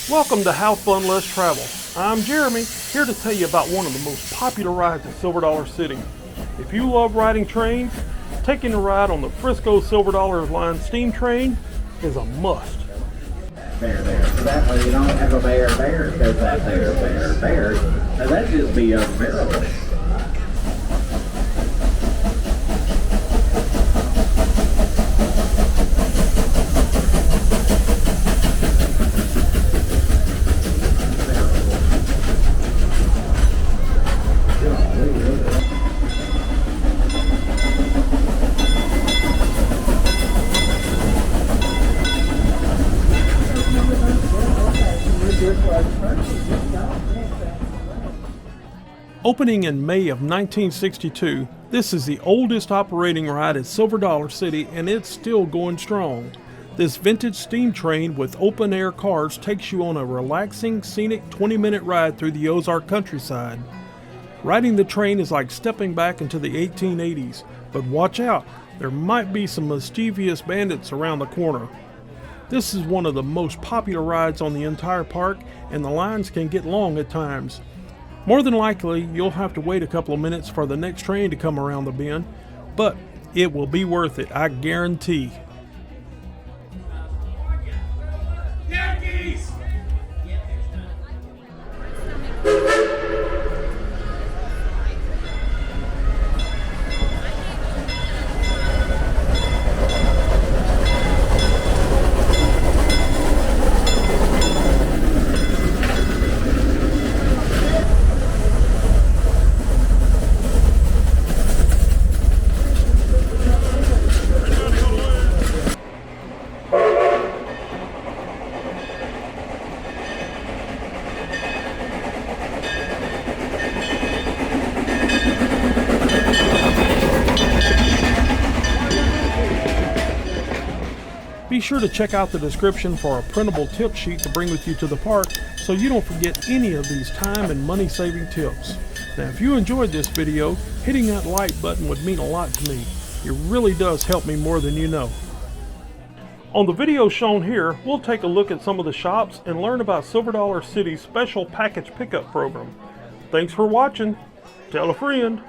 Welcome to HaveFunLetsTravel. I'm Jeremy, here to tell you about one of the most popular rides in Silver Dollar City. If you love riding trains, taking a ride on the Frisco Silver Dollar Line steam train is a must. There. So that way you don't have a bear because that bear. Now that'd just be unbearable. Opening in May of 1962, this is the oldest operating ride at Silver Dollar City, and it's still going strong. This vintage steam train with open-air cars takes you on a relaxing, scenic 20-minute ride through the Ozark countryside. Riding the train is like stepping back into the 1880s, but watch out, there might be some mischievous bandits around the corner. This is one of the most popular rides on the entire park, and the lines can get long at times. More than likely, you'll have to wait a couple of minutes for the next train to come around the bend, but it will be worth it, I guarantee. Yankees! Be sure to check out the description for a printable tip sheet to bring with you to the park so you don't forget any of these time and money saving tips. Now if you enjoyed this video, hitting that like button would mean a lot to me. It really does help me more than you know. On the video shown here, we'll take a look at some of the shops and learn about Silver Dollar City's special package pickup program. Thanks for watching. Tell a friend.